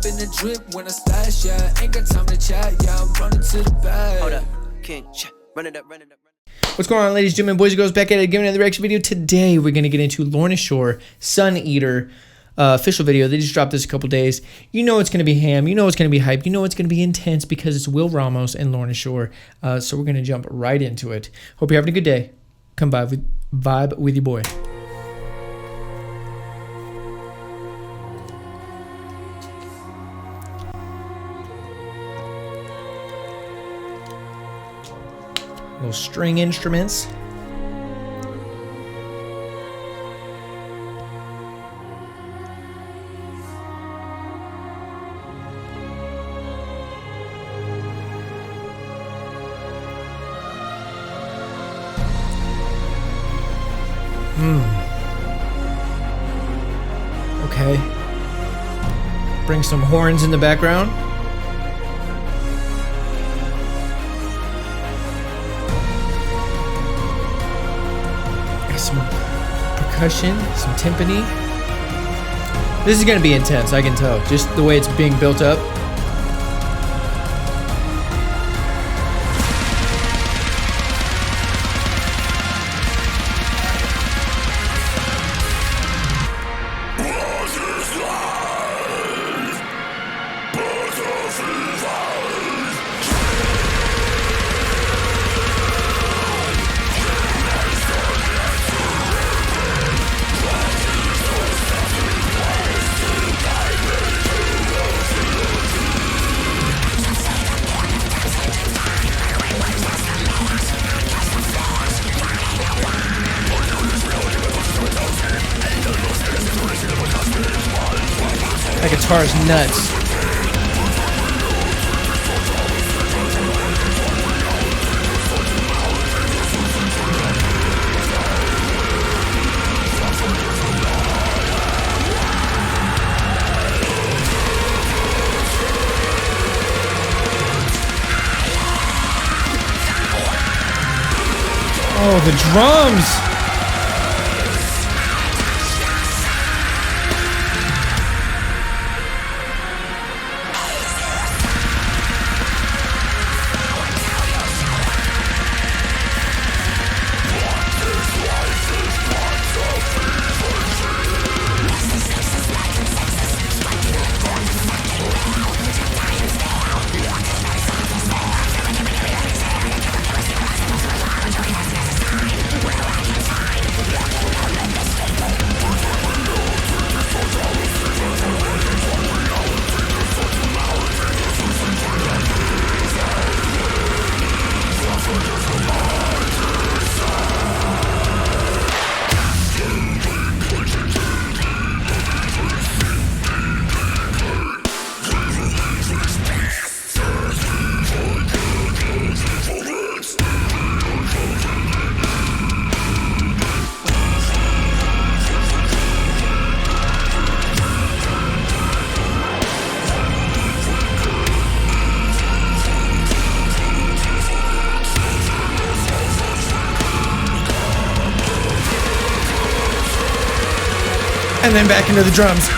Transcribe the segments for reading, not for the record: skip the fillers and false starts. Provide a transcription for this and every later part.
in the drip when I splash, yeah. Ain't got time to chat, yeah. I'm running to the bag. Hold up, king, run it up, run it up. What's going on, ladies and gentlemen, boys and girls, back at it again with another reaction video. Today we're going to get into Lorna Sun Eater official video. They just dropped this a couple days. You know it's going to be ham, you know it's going to be hype, you know it's going to be intense because it's Will Ramos and Lorna Shore. So we're going to jump right into it. Hope you're having a good day. Come vibe with your boy. Little string instruments. Okay. Bring some horns in the background. Some percussion, some timpani. This is gonna be intense, I can tell. Just the way it's being built up. That guitar is nuts. Oh, the drums! And then back into the drums.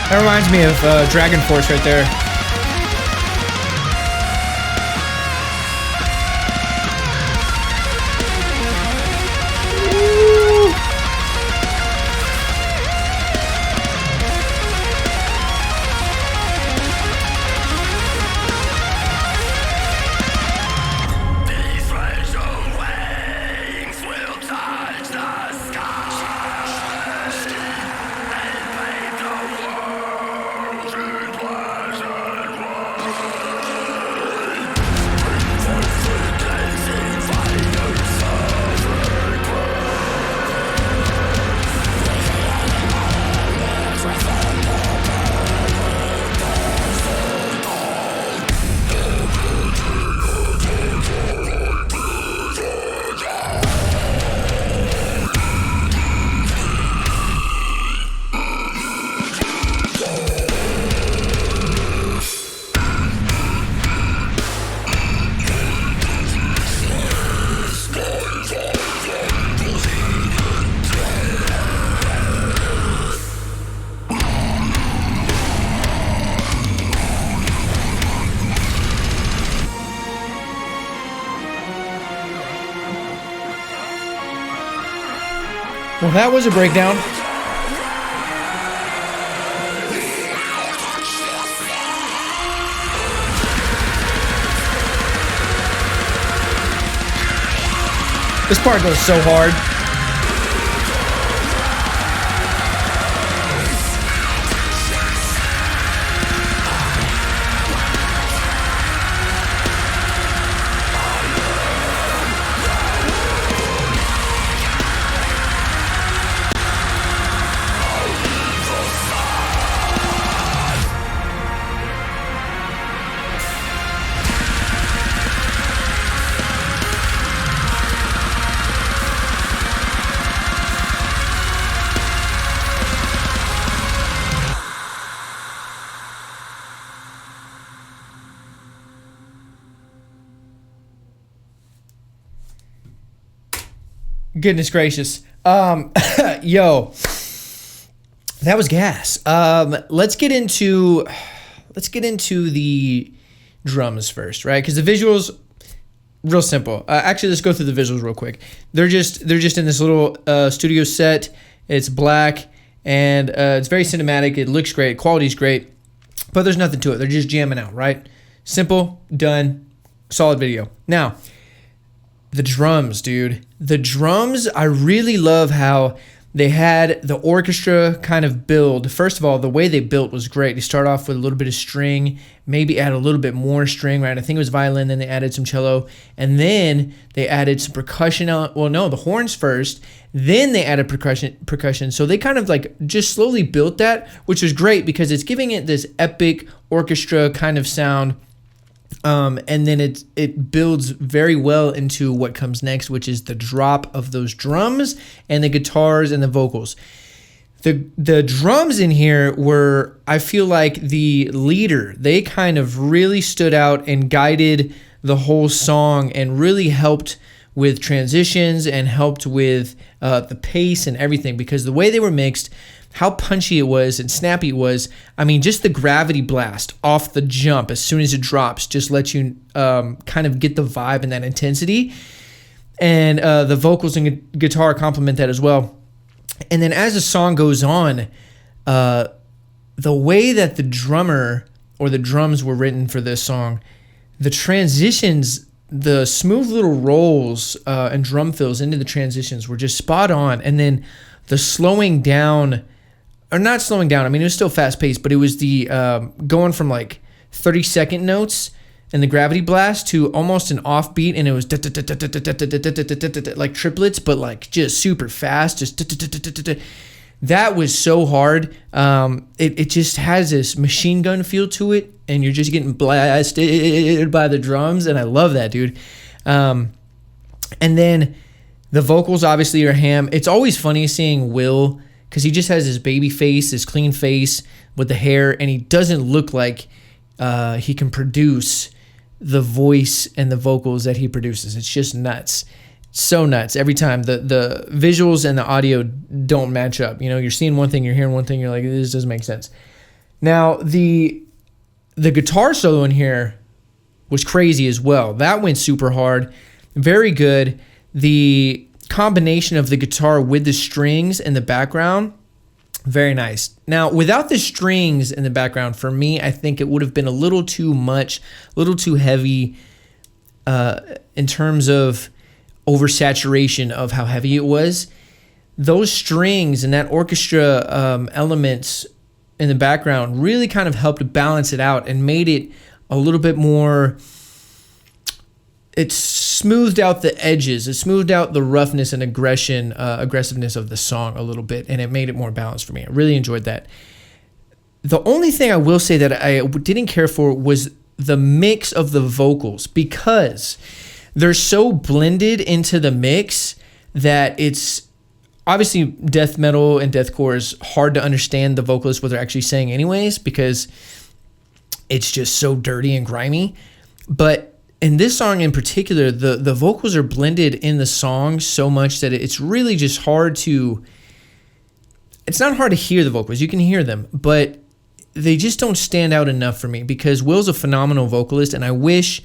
That reminds me of Dragon Force right there. Well, that was a breakdown. This part goes so hard. Goodness gracious. Yo, that was gas. Let's get into the drums first, right? Because the visuals, real simple. Actually, let's go through the visuals real quick. They're just in this little studio set. It's black and it's very cinematic. It looks great. Quality's great, but there's nothing to it. They're just jamming out, right? Simple, done, solid video. Now, the drums, dude. The drums, I really love how they had the orchestra kind of build. First of all, the way they built was great. They start off with a little bit of string, maybe add a little bit more string, right? I think it was violin, then they added some cello, and then they added some percussion. Well, no, the horns first, then they added percussion. So they kind of like just slowly built that, which was great because it's giving it this epic orchestra kind of sound. And then it builds very well into what comes next, which is the drop of those drums and the guitars and the vocals. The drums in here were, I feel like, the leader. They kind of really stood out and guided the whole song and really helped with transitions and helped with the pace and everything, because the way they were mixed, how punchy it was and snappy it was. I mean, just the gravity blast off the jump as soon as it drops just lets you kind of get the vibe and that intensity. And the vocals and guitar complement that as well. And then as the song goes on, the way that the drummer or the drums were written for this song, the transitions, the smooth little rolls and drum fills into the transitions were just spot on. And then the slowing down, or not slowing down, I mean, it was still fast paced, but it was the going from like 30-second notes and the gravity blast to almost an offbeat, and it was like triplets, but like just super fast. Just that was so hard. It just has this machine gun feel to it, and you're just getting blasted by the drums, and I love that, dude. And then the vocals obviously are ham. It's always funny seeing Will, because he just has his baby face, his clean face with the hair, and he doesn't look like he can produce the voice and the vocals that he produces. It's just nuts. So nuts. Every time the visuals and the audio don't match up. You know, you're seeing one thing, you're hearing one thing, you're like, this doesn't make sense. Now, the guitar solo in here was crazy as well. That went super hard. Very good. The combination of the guitar with the strings in the background, very nice. Now, without the strings in the background, for me, I think it would have been a little too much, a little too heavy in terms of oversaturation of how heavy it was. Those strings and that orchestra elements in the background really kind of helped balance it out and made it a little bit more. It smoothed out the edges. It smoothed out the roughness and aggressiveness of the song a little bit, and it made it more balanced for me. I really enjoyed that. The only thing I will say that I didn't care for was the mix of the vocals, because they're so blended into the mix that it's obviously death metal and deathcore is hard to understand the vocalists what they're actually saying anyways, because it's just so dirty and grimy. But in this song in particular, the vocals are blended in the song so much that it's really just hard to... It's not hard to hear the vocals. You can hear them, but they just don't stand out enough for me, because Will's a phenomenal vocalist, and I wish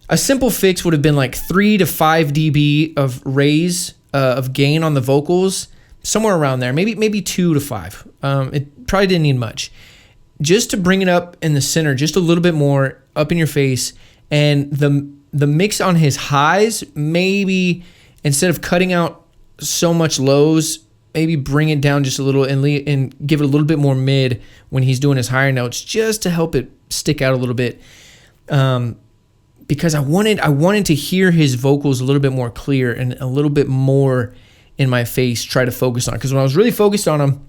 a simple fix would have been like 3 to 5 dB of raise, of gain on the vocals, somewhere around there, maybe 2 to 5. It probably didn't need much. Just to bring it up in the center, just a little bit more up in your face. And the mix on his highs, maybe instead of cutting out so much lows, maybe bring it down just a little and give it a little bit more mid when he's doing his higher notes, just to help it stick out a little bit. Because I wanted to hear his vocals a little bit more clear and a little bit more in my face, try to focus on. Because when I was really focused on them,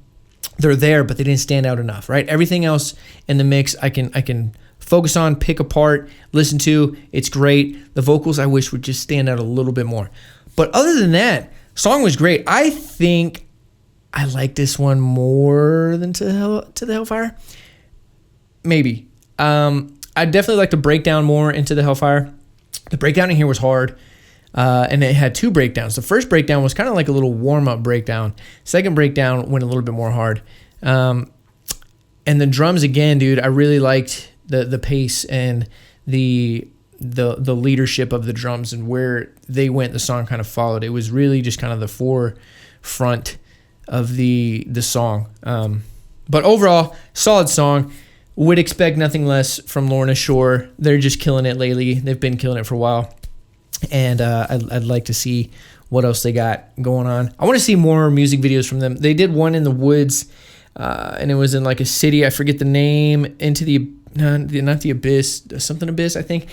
they're there, but they didn't stand out enough, right? Everything else in the mix, I can focus on, pick apart, listen to. It's great. The vocals, I wish would just stand out a little bit more. But other than that, song was great. I think I like this one more than To the Hellfire. Maybe. I definitely like the breakdown more into the Hellfire. The breakdown in here was hard, and it had 2 breakdowns. The first breakdown was kind of like a little warm-up breakdown. Second breakdown went a little bit more hard. And the drums again, dude, I really liked the pace and the leadership of the drums, and where they went, the song kind of followed. It was really just kind of the forefront of the song. But overall, solid song. Would expect nothing less from Lorna Shore. They're just killing it lately. They've been killing it for a while. And I'd like to see what else they got going on. I want to see more music videos from them. They did one in the woods, and it was in like a city. I forget the name. Not the Abyss. Something Abyss, I think.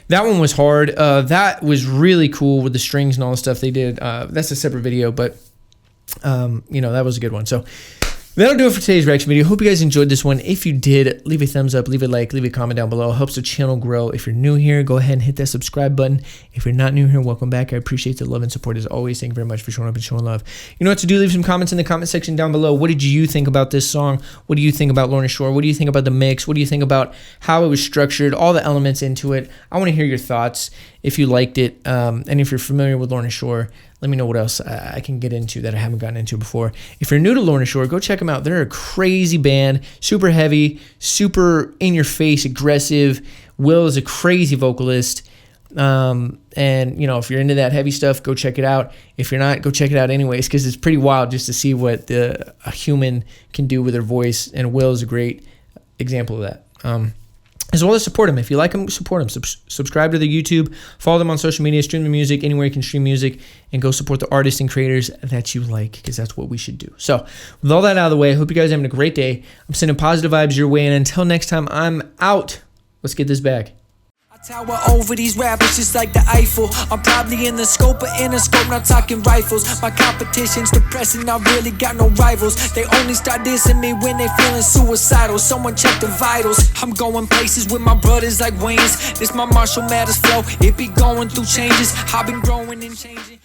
That one was hard. That was really cool with the strings and all the stuff they did. That's a separate video, but that was a good one. So that'll do it for today's reaction video. Hope you guys enjoyed this one. If you did, leave a thumbs up, leave a like, leave a comment down below. It helps the channel grow. If you're new here, go ahead and hit that subscribe button. If you're not new here, welcome back. I appreciate the love and support as always. Thank you very much for showing up and showing love. You know what to do. Leave some comments in the comment section down below. What did you think about this song? What do you think about Lorna Shore? What do you think about the mix? What do you think about how it was structured? All the elements into it. I want to hear your thoughts if you liked it. And if you're familiar with Lorna Shore, let me know what else I can get into that I haven't gotten into before. If you're new to Lorna Shore, go check them out. They're a crazy band, super heavy, super in-your-face, aggressive. Will is a crazy vocalist. And, if you're into that heavy stuff, go check it out. If you're not, go check it out anyways, because it's pretty wild just to see what a human can do with their voice. And Will is a great example of that. As well as support them. If you like them, support them. Subscribe to their YouTube. Follow them on social media. Stream the music anywhere you can stream music. And go support the artists and creators that you like, because that's what we should do. So with all that out of the way, I hope you guys are having a great day. I'm sending positive vibes your way. And until next time, I'm out. Let's get this bag. Tower over these rappers just like the Eiffel. I'm probably in the scope, but in a scope, not talking rifles. My competition's depressing, I really got no rivals. They only start dissing me when they feeling suicidal. Someone check the vitals. I'm going places with my brothers like Wayans. This my Marshall Mathers flow. It be going through changes. I've been growing and changing.